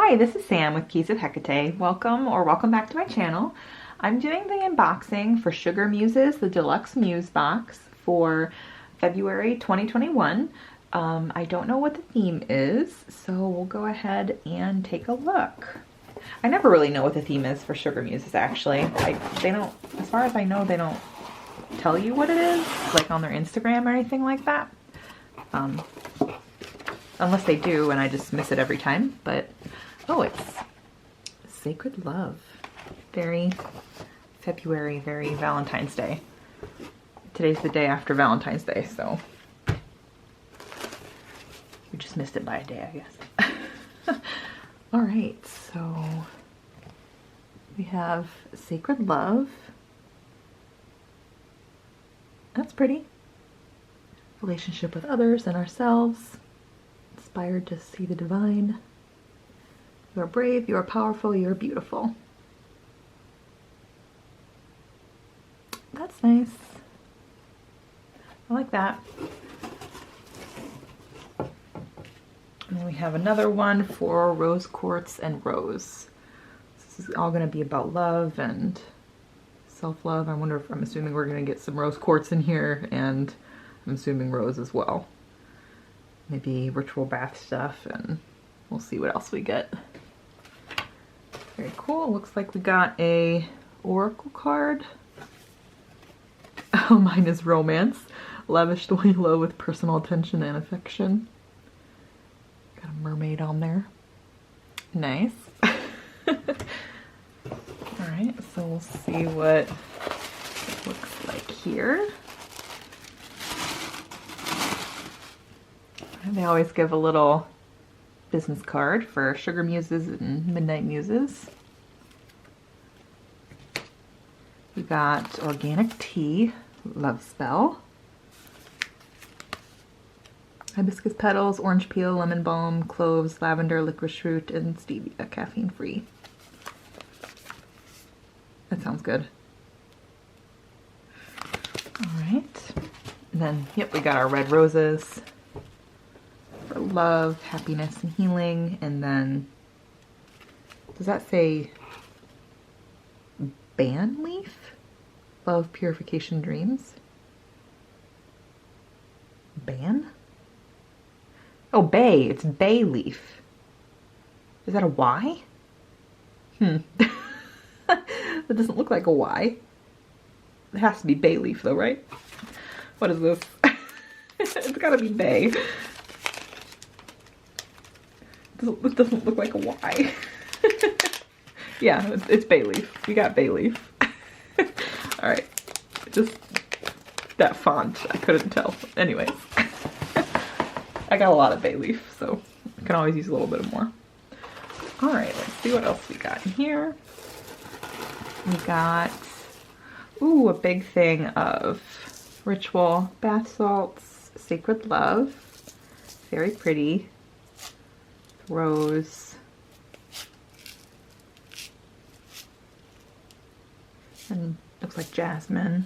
Hi, this is Sam with Keys of Hecate. Welcome back to my channel. I'm doing the unboxing for SugarMuses The Deluxe Muse Box for February 2021. I don't know what the theme is, so we'll go ahead and take a look. I never really know what the theme is for SugarMuses actually. They don't, as far as I know, they don't tell you what it is, like on their Instagram or anything like that. Unless they do and I just miss it every time, but oh, it's Sacred Love. Very February, very Valentine's Day. Today's the day after Valentine's Day, so we just missed it by a day, I guess. All right, so we have Sacred Love. That's pretty. Relationship with others and ourselves. Inspired to see the divine. You are brave, you are powerful, you are beautiful. That's nice. I like that. And then we have another one for Rose Quartz and Rose. This is all going to be about love and self-love. I wonder if, I'm assuming we're going to get some rose quartz in here, and I'm assuming rose as well. Maybe ritual bath stuff, and we'll see what else we get. Very cool. Looks like we got a oracle card. Oh, mine is romance. Lavish the way you love with personal attention and affection. Got a mermaid on there. Nice. Alright, so we'll see what it looks like here. They always give a little business card for SugarMuses and Midnight Muses. We got organic tea, love spell, hibiscus petals, orange peel, lemon balm, cloves, lavender, licorice root, and stevia, caffeine free. That sounds good. All right. And then, yep, we got our red roses for love, happiness, and healing. And then, does that say ban leaf? Love, purification, dreams. Ban? Oh, bay. It's bay leaf. Is that a Y? That doesn't look like a Y. It has to be bay leaf though, right? What is this? It's gotta be bay. It doesn't look like a Y. Yeah, it's bay leaf. We got bay leaf. Alright. Just that font, I couldn't tell. Anyways. I got a lot of bay leaf, so I can always use a little bit more. Alright, let's see what else we got in here. We got, ooh, a big thing of ritual bath salts, Sacred Love. Very pretty. Rose. And looks like jasmine.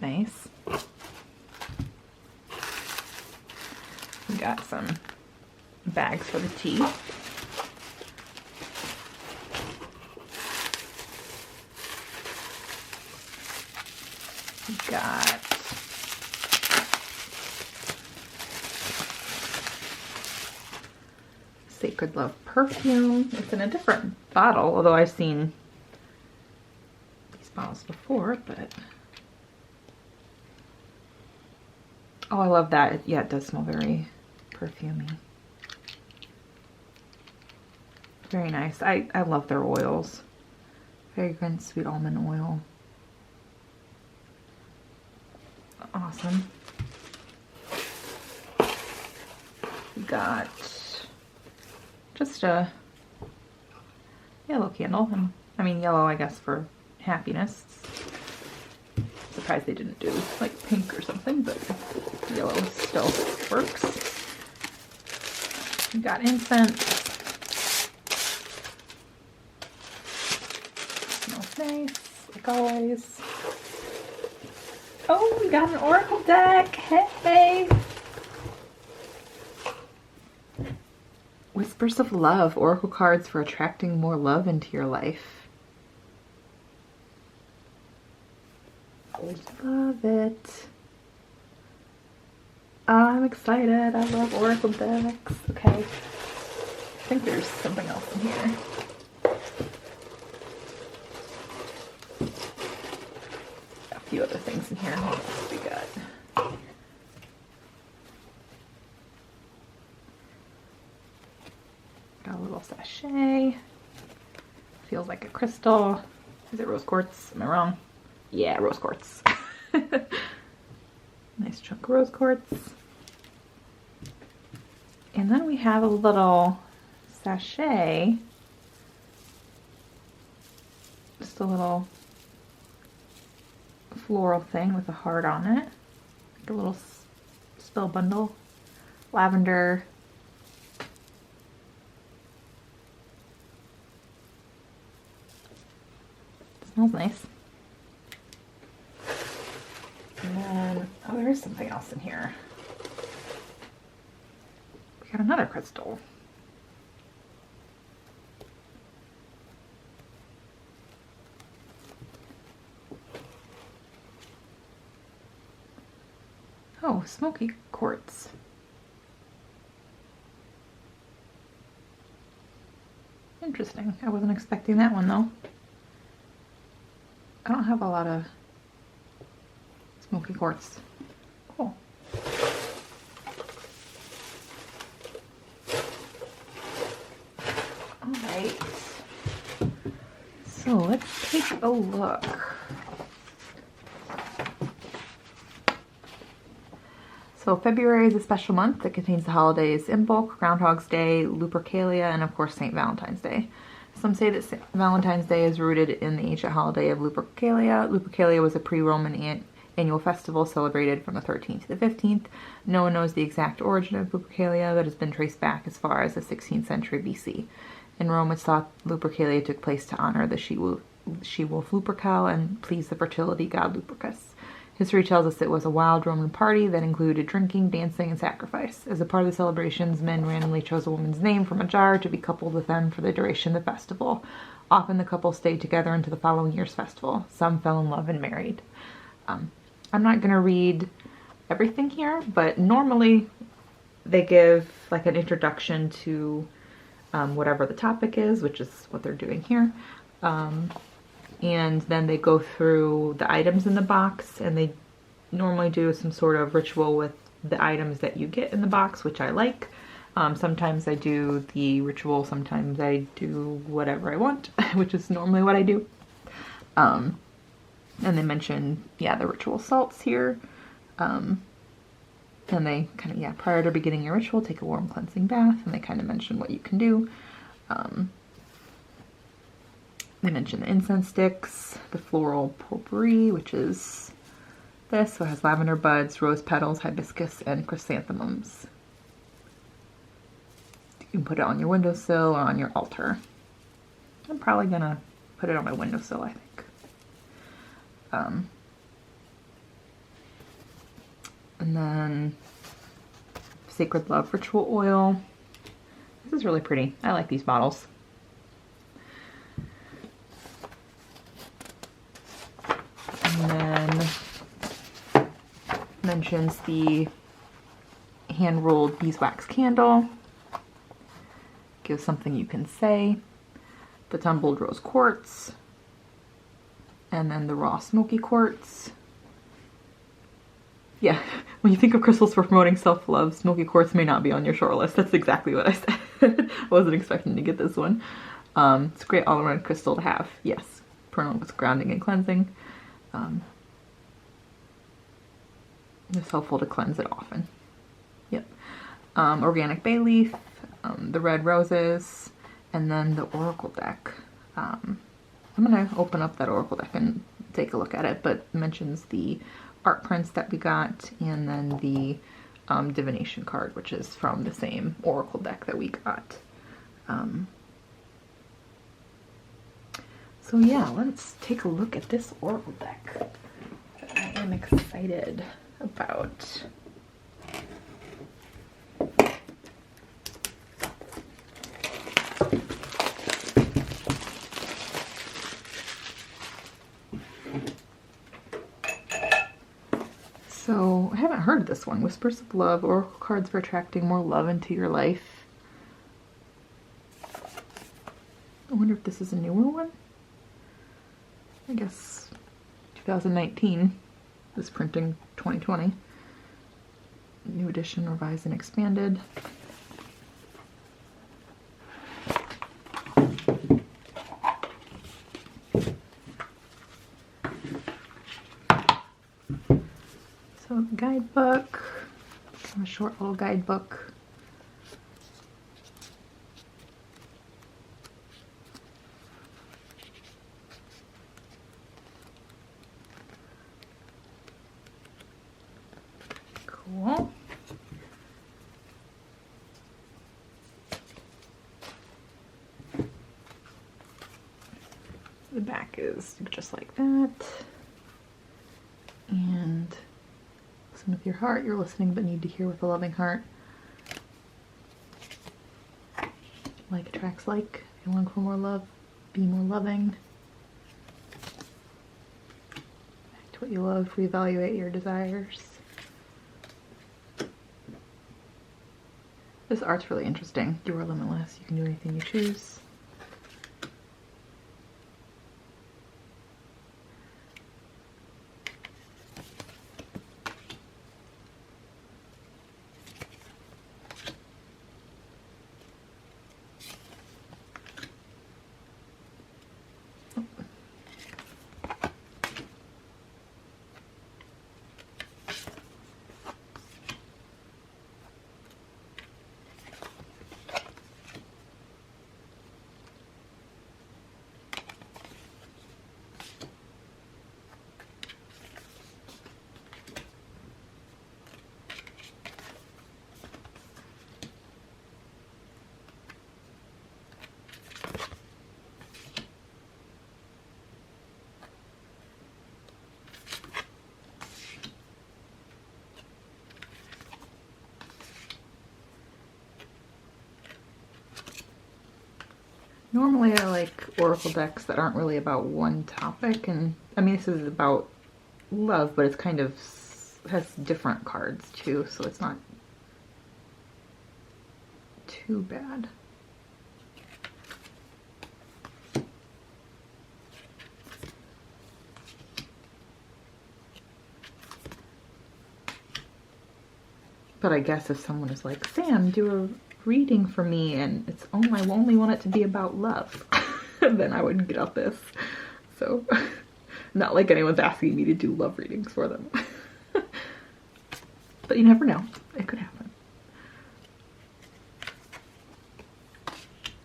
Nice. We got some bags for the tea. We got Sacred Love perfume. It's in a different bottle, although I've seen these bottles before, but oh, I love that. Yeah, it does smell very perfumey. Very nice. I love their oils. Fragrant sweet almond oil. Awesome. We got just a yellow candle. And I mean yellow, I guess, for happiness. Surprised they didn't do like pink or something, but yellow still works. We got incense. Smells nice, like always. Oh, we got an oracle deck. Hey! Whispers of Love, oracle cards for attracting more love into your life. Love it. I'm excited. I love oracle decks. Okay. I think there's something else in here. A few other things in here. What else we got? Got a little sachet. Feels like a crystal. Is it rose quartz? Am I wrong? Yeah, rose quartz. Nice chunk of rose quartz. And then we have a little sachet. Just a little floral thing with a heart on it. Like a little spell bundle. Lavender. Smells nice. And then, oh, there is something else in here. We got another crystal. Oh, smoky quartz. Interesting. I wasn't expecting that one though. I don't have a lot of smoky quartz. Cool. Alright. So let's take a look. So February is a special month that contains the holidays Imbolc, Groundhog's Day, Lupercalia, and of course St. Valentine's Day. Some say that St. Valentine's Day is rooted in the ancient holiday of Lupercalia. Lupercalia was a pre-Roman annual festival celebrated from the 13th to the 15th. No one knows the exact origin of Lupercalia, but has been traced back as far as the 16th century BC. In Rome, it's thought Lupercalia took place to honor the she-wolf Lupercal and please the fertility god Lupercus. History tells us it was a wild Roman party that included drinking, dancing, and sacrifice. As a part of the celebrations, men randomly chose a woman's name from a jar to be coupled with them for the duration of the festival. Often the couple stayed together into the following year's festival. Some fell in love and married. I'm not going to read everything here, but normally they give like an introduction to whatever the topic is, which is what they're doing here. And then they go through the items in the box, and they normally do some sort of ritual with the items that you get in the box, which I like. Sometimes I do the ritual, sometimes I do whatever I want, which is normally what I do. And they mention, yeah, the ritual salts here. And they kind of, yeah, prior to beginning your ritual, take a warm cleansing bath, and they kind of mention what you can do. They mention the incense sticks, the floral potpourri, which is this, so it has lavender buds, rose petals, hibiscus, and chrysanthemums. You can put it on your windowsill or on your altar. I'm probably gonna put it on my windowsill, I think. And then Sacred Love Ritual Oil. This is really pretty. I like these bottles. And then mentions the hand-rolled beeswax candle. Gives something you can say. The tumbled rose quartz. And then the raw smoky quartz. Yeah, when you think of crystals for promoting self-love, smoky quartz may not be on your short list. That's exactly what I said. I wasn't expecting to get this one. It's a great all-around crystal to have. Yes, promotes with grounding and cleansing. It's helpful to cleanse it often. Yep. Organic bay leaf, the red roses, and then the oracle deck. I'm going to open up that oracle deck and take a look at it, but it mentions the art prints that we got, and then the divination card, which is from the same oracle deck that we got. So yeah, let's take a look at this oracle deck that I am excited about. So I haven't heard this one. Whispers of Love, Oracle cards for attracting more love into your life. I wonder if this is a newer one. I guess 2019. This printing 2020. New edition, revised and expanded. So guidebook, a short little guidebook. Cool. The back is just like that. And listen with your heart, you're listening but need to hear with a loving heart. Like attracts like, if you long for more love, be more loving. Back to what you love, reevaluate your desires. This art's really interesting. You are limitless, you can do anything you choose. Normally I like oracle decks that aren't really about one topic, and I mean this is about love, but it's kind of has different cards too, so it's not too bad. But I guess if someone is like, Sam, do a reading for me, and it's, oh, I only want it to be about love, then I would get out this. So, not like anyone's asking me to do love readings for them. But you never know. It could happen.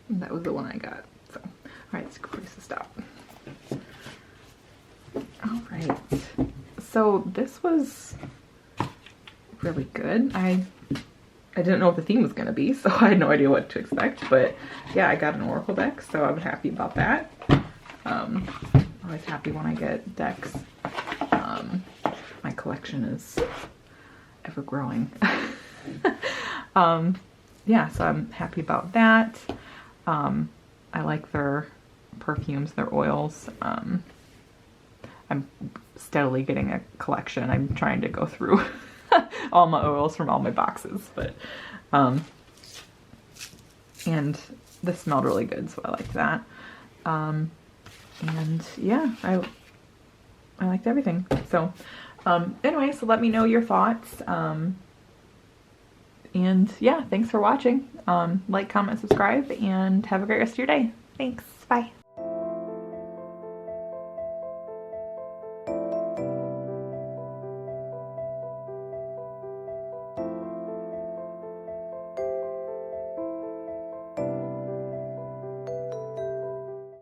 And that was the one I got. So, alright, let's go place to stop. Alright. So, this was really good. I didn't know what the theme was going to be, so I had no idea what to expect, but yeah, I got an oracle deck, so I'm happy about that. Always happy when I get decks. My collection is ever growing. Yeah, so I'm happy about that. I like their perfumes, their oils. I'm steadily getting a collection. I'm trying to go through all my oils from all my boxes, but and this smelled really good, so I like that. And yeah, I liked everything. So anyway, so let me know your thoughts. And yeah, thanks for watching. Like, comment, subscribe, and have a great rest of your day. Thanks. Bye.